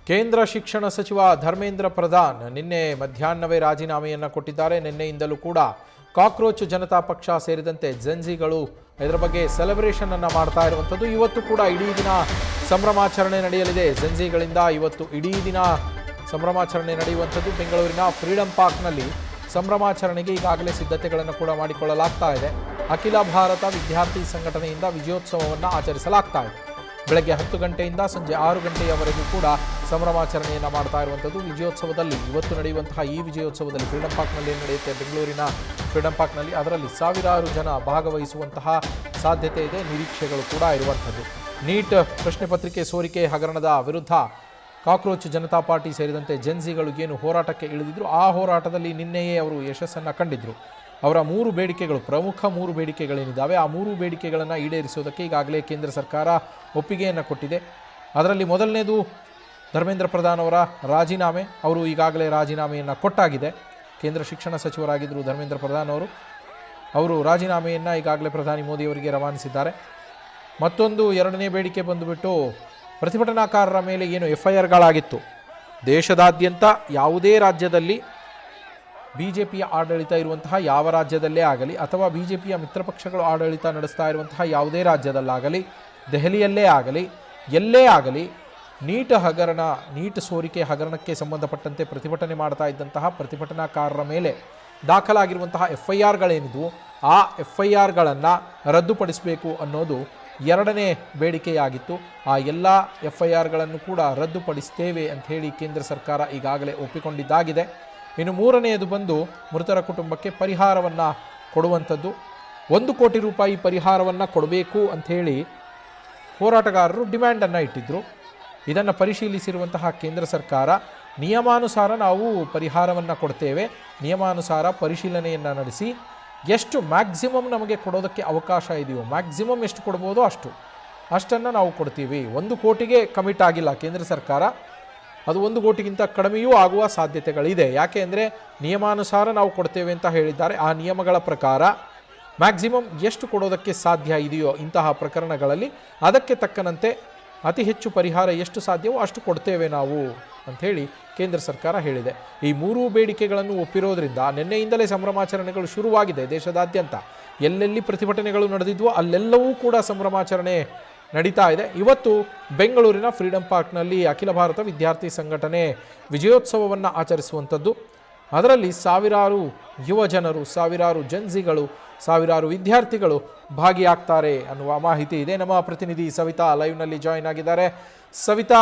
ಕೇಂದ್ರ ಶಿಕ್ಷಣ ಸಚಿವ ಧರ್ಮೇಂದ್ರ ಪ್ರಧಾನ್ ನಿನ್ನೆ ಮಧ್ಯಾಹ್ನವೇ ರಾಜೀನಾಮೆಯನ್ನು ಕೊಟ್ಟಿದ್ದಾರೆ. ನಿನ್ನೆಯಿಂದಲೂ ಕೂಡ ಕಾಕ್ರೋಚ್ ಜನತಾ ಪಕ್ಷ ಸೇರಿದಂತೆ ಜೆನ್ಜಿಗಳು ಇದರ ಬಗ್ಗೆ ಸೆಲೆಬ್ರೇಷನ್ ಅನ್ನು ಮಾಡ್ತಾ ಇರುವಂಥದ್ದು. ಇವತ್ತು ಕೂಡ ಇಡೀ ದಿನ ಸಂಭ್ರಮಾಚರಣೆ ನಡೆಯಲಿದೆ. ಜೆನ್ಜಿಗಳಿಂದ ಇವತ್ತು ಇಡೀ ದಿನ ಸಂಭ್ರಮಾಚರಣೆ ನಡೆಯುವಂಥದ್ದು. ಬೆಂಗಳೂರಿನ ಫ್ರೀಡಂ ಪಾರ್ಕ್ನಲ್ಲಿ ಸಂಭ್ರಮಾಚರಣೆಗೆ ಈಗಾಗಲೇ ಸಿದ್ಧತೆಗಳನ್ನು ಕೂಡ ಮಾಡಿಕೊಳ್ಳಲಾಗ್ತಾ ಇದೆ. ಅಖಿಲ ಭಾರತ ವಿದ್ಯಾರ್ಥಿ ಸಂಘಟನೆಯಿಂದ ವಿಜಯೋತ್ಸವವನ್ನು ಆಚರಿಸಲಾಗ್ತಾ ಇದೆ. ಬೆಳಗ್ಗೆ 10 ಗಂಟೆಯಿಂದ ಸಂಜೆ 6 ಗಂಟೆಯವರೆಗೂ ಕೂಡ ಸಂಭ್ರಮಾಚರಣೆಯನ್ನು ಮಾಡ್ತಾ ಇರುವಂಥದ್ದು. ವಿಜಯೋತ್ಸವದಲ್ಲಿ ಇವತ್ತು ನಡೆಯುವಂತಹ ಈ ವಿಜಯೋತ್ಸವದಲ್ಲಿ ಫ್ರೀಡಂ ಪಾರ್ಕ್ನಲ್ಲಿ ನಡೆಯುತ್ತೆ. ಬೆಂಗಳೂರಿನ ಫ್ರೀಡಂ ಪಾರ್ಕ್ನಲ್ಲಿ ಅದರಲ್ಲಿ ಸಾವಿರಾರು ಜನ ಭಾಗವಹಿಸುವಂತಹ ಸಾಧ್ಯತೆ ಇದೆ, ನಿರೀಕ್ಷೆಗಳು ಕೂಡ ಇರುವಂಥದ್ದು. ನೀಟ್ ಪ್ರಶ್ನೆ ಪತ್ರಿಕೆ ಸೋರಿಕೆ ಹಗರಣದ ವಿರುದ್ಧ ಕಾಕ್ರೋಚ್ ಜನತಾ ಪಾರ್ಟಿ ಸೇರಿದಂತೆ ಜೆನ್ಸಿಗಳು ಏನು ಹೋರಾಟಕ್ಕೆ ಇಳಿದಿದ್ರು, ಆ ಹೋರಾಟದಲ್ಲಿ ನಿನ್ನೆಯೇ ಅವರು ಯಶಸ್ಸನ್ನು ಕಂಡಿದ್ದರು. ಅವರ 3 ಬೇಡಿಕೆಗಳು, ಪ್ರಮುಖ 3 ಬೇಡಿಕೆಗಳೇನಿದ್ದಾವೆ, ಆ 3 ಬೇಡಿಕೆಗಳನ್ನು ಈಡೇರಿಸೋದಕ್ಕೆ ಈಗಾಗಲೇ ಕೇಂದ್ರ ಸರ್ಕಾರ ಒಪ್ಪಿಗೆಯನ್ನು ಕೊಟ್ಟಿದೆ. ಅದರಲ್ಲಿ ಮೊದಲನೇದು ಧರ್ಮೇಂದ್ರ ಪ್ರಧಾನ್ ಅವರ ರಾಜೀನಾಮೆ. ಅವರು ಈಗಾಗಲೇ ರಾಜೀನಾಮೆಯನ್ನು ಕೊಟ್ಟಾಗಿದೆ. ಕೇಂದ್ರ ಶಿಕ್ಷಣ ಸಚಿವರಾಗಿದ್ದರು ಧರ್ಮೇಂದ್ರ ಪ್ರಧಾನ್ ಅವರು ರಾಜೀನಾಮೆಯನ್ನು ಈಗಾಗಲೇ ಪ್ರಧಾನಿ ಮೋದಿಯವರಿಗೆ ರವಾನಿಸಿದ್ದಾರೆ. ಮತ್ತೊಂದು ಎರಡನೇ ಬೇಡಿಕೆ ಬಂದುಬಿಟ್ಟು ಪ್ರತಿಭಟನಾಕಾರರ ಮೇಲೆ ಏನು FIRಗಳಾಗಿತ್ತು, ದೇಶದಾದ್ಯಂತ ಯಾವುದೇ ರಾಜ್ಯದಲ್ಲಿ BJPಯ ಆಡಳಿತ ಇರುವಂತಹ ಯಾವ ರಾಜ್ಯದಲ್ಲೇ ಆಗಲಿ ಅಥವಾ BJPಯ ಮಿತ್ರಪಕ್ಷಗಳು ಆಡಳಿತ ನಡೆಸ್ತಾ ಇರುವಂತಹ ಯಾವುದೇ ರಾಜ್ಯದಲ್ಲಾಗಲಿ, ದೆಹಲಿಯಲ್ಲೇ ಆಗಲಿ, ಎಲ್ಲೇ ಆಗಲಿ, ನೀಟ್ ಸೋರಿಕೆ ಹಗರಣಕ್ಕೆ ಸಂಬಂಧಪಟ್ಟಂತೆ ಪ್ರತಿಭಟನೆ ಮಾಡ್ತಾ ಇದ್ದಂತಹ ಪ್ರತಿಭಟನಾಕಾರರ ಮೇಲೆ ದಾಖಲಾಗಿರುವಂತಹ FIRಗಳೇನಿದ್ವು, ಆ FIRಗಳನ್ನು ರದ್ದುಪಡಿಸಬೇಕು ಅನ್ನೋದು ಎರಡನೇ ಬೇಡಿಕೆಯಾಗಿತ್ತು. ಆ ಎಲ್ಲ FIRಗಳನ್ನು ಕೂಡ ರದ್ದುಪಡಿಸ್ತೇವೆ ಅಂತ ಹೇಳಿ ಕೇಂದ್ರ ಸರ್ಕಾರ ಈಗಾಗಲೇ ಒಪ್ಪಿಕೊಂಡಿದ್ದಾಗಿದೆ. ಇನ್ನು ಮೂರನೆಯದು ಬಂದು ಮೃತರ ಕುಟುಂಬಕ್ಕೆ ಪರಿಹಾರವನ್ನು ಕೊಡುವಂಥದ್ದು. 1 ಕೋಟಿ ರೂಪಾಯಿ ಪರಿಹಾರವನ್ನು ಕೊಡಬೇಕು ಅಂಥೇಳಿ ಹೋರಾಟಗಾರರು ಡಿಮ್ಯಾಂಡನ್ನು ಇಟ್ಟಿದ್ದರು. ಇದನ್ನು ಪರಿಶೀಲಿಸಿರುವಂತಹ ಕೇಂದ್ರ ಸರ್ಕಾರ ನಿಯಮಾನುಸಾರ ನಾವು ಪರಿಹಾರವನ್ನು ಕೊಡ್ತೇವೆ, ನಿಯಮಾನುಸಾರ ಪರಿಶೀಲನೆಯನ್ನು ನಡೆಸಿ ಎಷ್ಟು ಮ್ಯಾಕ್ಸಿಮಮ್ ನಮಗೆ ಕೊಡೋದಕ್ಕೆ ಅವಕಾಶ ಇದೆಯೋ, ಮ್ಯಾಕ್ಸಿಮಮ್ ಎಷ್ಟು ಕೊಡ್ಬೋದೋ ಅಷ್ಟನ್ನು ನಾವು ಕೊಡ್ತೀವಿ. 1 ಕೋಟಿಗೆ ಕಮಿಟ್ ಆಗಿಲ್ಲ ಕೇಂದ್ರ ಸರ್ಕಾರ, ಅದು 1 ಕೋಟಿಗಿಂತ ಕಡಿಮೆಯೂ ಆಗುವ ಸಾಧ್ಯತೆಗಳಿದೆ. ಯಾಕೆ ಅಂದರೆ ನಿಯಮಾನುಸಾರ ನಾವು ಕೊಡ್ತೇವೆ ಅಂತ ಹೇಳಿದ್ದಾರೆ. ಆ ನಿಯಮಗಳ ಪ್ರಕಾರ ಮ್ಯಾಕ್ಸಿಮಮ್ ಎಷ್ಟು ಕೊಡೋದಕ್ಕೆ ಸಾಧ್ಯ ಇದೆಯೋ ಇಂತಹ ಪ್ರಕರಣಗಳಲ್ಲಿ ಅದಕ್ಕೆ ತಕ್ಕಂತೆ ಅತಿ ಹೆಚ್ಚು ಪರಿಹಾರ ಎಷ್ಟು ಸಾಧ್ಯವೋ ಅಷ್ಟು ಕೊಡ್ತೇವೆ ನಾವು ಅಂಥೇಳಿ ಕೇಂದ್ರ ಸರ್ಕಾರ ಹೇಳಿದೆ. ಈ 3 ಬೇಡಿಕೆಗಳನ್ನು ಒಪ್ಪಿರೋದ್ರಿಂದ ನಿನ್ನೆಯಿಂದಲೇ ಸಂಭ್ರಮಾಚರಣೆಗಳು ಶುರುವಾಗಿದೆ. ದೇಶದಾದ್ಯಂತ ಎಲ್ಲೆಲ್ಲಿ ಪ್ರತಿಭಟನೆಗಳು ನಡೆದಿದ್ವೋ ಅಲ್ಲೆಲ್ಲವೂ ಕೂಡ ಸಂಭ್ರಮಾಚರಣೆ ನಡೀತಾ ಇದೆ. ಇವತ್ತು ಬೆಂಗಳೂರಿನ ಫ್ರೀಡಂ ಪಾರ್ಕ್ನಲ್ಲಿ ಅಖಿಲ ಭಾರತ ವಿದ್ಯಾರ್ಥಿ ಸಂಘಟನೆ ವಿಜಯೋತ್ಸವವನ್ನು ಆಚರಿಸುವಂಥದ್ದು. ಅದರಲ್ಲಿ ಸಾವಿರಾರು ಯುವಜನರು, ಸಾವಿರಾರು ಜೆನ್ಸಿಗಳು, ಸಾವಿರಾರು ವಿದ್ಯಾರ್ಥಿಗಳು ಭಾಗಿಯಾಗ್ತಾರೆ ಅನ್ನುವ ಮಾಹಿತಿ ಇದೆ. ನಮ್ಮ ಪ್ರತಿನಿಧಿ ಸವಿತಾ ಲೈವ್ನಲ್ಲಿ ಜಾಯಿನ್ ಆಗಿದ್ದಾರೆ. ಸವಿತಾ,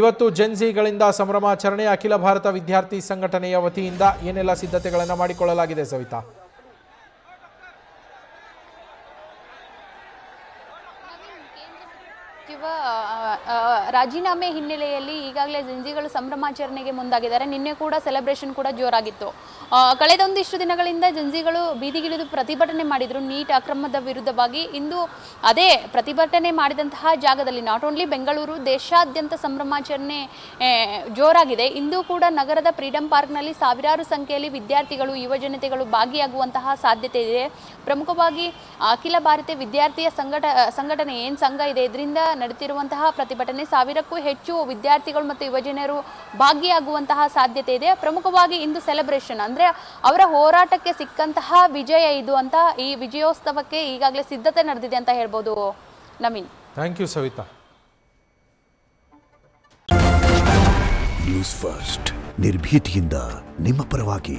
ಇವತ್ತು ಜೆನ್ಸಿಗಳಿಂದ ಸಂಭ್ರಮಾಚರಣೆ, ಅಖಿಲ ಭಾರತ ವಿದ್ಯಾರ್ಥಿ ಸಂಘಟನೆಯ ವತಿಯಿಂದ ಏನೆಲ್ಲ ಸಿದ್ಧತೆಗಳನ್ನು ಮಾಡಿಕೊಳ್ಳಲಾಗಿದೆ ಸವಿತಾ? ರಾಜೀನಾಮೆ ಹಿನ್ನೆಲೆಯಲ್ಲಿ ಈಗಾಗಲೇ ಜೆನ್ಸಿಗಳು ಸಂಭ್ರಮಾಚರಣೆಗೆ ಮುಂದಾಗಿದ್ದಾರೆ. ನಿನ್ನೆ ಕೂಡ ಸೆಲೆಬ್ರೇಷನ್ ಕೂಡ ಜೋರಾಗಿತ್ತು. ಕಳೆದೊಂದಿಷ್ಟು ದಿನಗಳಿಂದ ಜೆನ್ಸಿಗಳು ಬೀದಿಗಿಳಿದು ಪ್ರತಿಭಟನೆ ಮಾಡಿದರು ನೀಟ್ ಅಕ್ರಮದ ವಿರುದ್ಧವಾಗಿ. ಇಂದು ಅದೇ ಪ್ರತಿಭಟನೆ ಮಾಡಿದಂತಹ ಜಾಗದಲ್ಲಿ ನಾಟ್ ಓನ್ಲಿ ಬೆಂಗಳೂರು, ದೇಶಾದ್ಯಂತ ಸಂಭ್ರಮಾಚರಣೆ ಜೋರಾಗಿದೆ. ಇಂದು ಕೂಡ ನಗರದ ಫ್ರೀಡಂ ಪಾರ್ಕ್ನಲ್ಲಿ ಸಾವಿರಾರು ಸಂಖ್ಯೆಯಲ್ಲಿ ವಿದ್ಯಾರ್ಥಿಗಳು, ಯುವಜನತೆಗಳು ಭಾಗಿಯಾಗುವಂತಹ ಸಾಧ್ಯತೆ ಇದೆ. ಪ್ರಮುಖವಾಗಿ ಅಖಿಲ ಭಾರತೀಯ ವಿದ್ಯಾರ್ಥಿಯ ಸಂಘಟನೆ ಏನು ಸಂಘ ಇದೆ, ಇದರಿಂದ ನಡೆತಿರುವಂತಹ ಪ್ರತಿಭಟನೆ ಸಾವಿರಕ್ಕೂ ಹೆಚ್ಚು ವಿದ್ಯಾರ್ಥಿಗಳು ಮತ್ತು ಯುವಜನರು ಭಾಗಿಯಾಗುವಂತಹ ಸಾಧ್ಯತೆ ಇದೆ. ಪ್ರಮುಖವಾಗಿ ಇಂದು ಸೆಲೆಬ್ರೇಷನ್ ಅಂದರೆ ಅವರ ಹೋರಾಟಕ್ಕೆ ಸಿಕ್ಕಂತಹ ವಿಜಯ ಇದು ಅಂತ, ಈ ವಿಜಯೋತ್ಸವಕ್ಕೆ ಈಗಾಗಲೇ ಸಿದ್ಧತೆ ನಡೆದಿದೆ ಅಂತ ಹೇಳ್ಬೋದು. Naveen, thank you Savitha. News First ನಿರ್ಭೀತಿಯಿಂದ ನಿಮ್ಮ ಪರವಾಗಿ.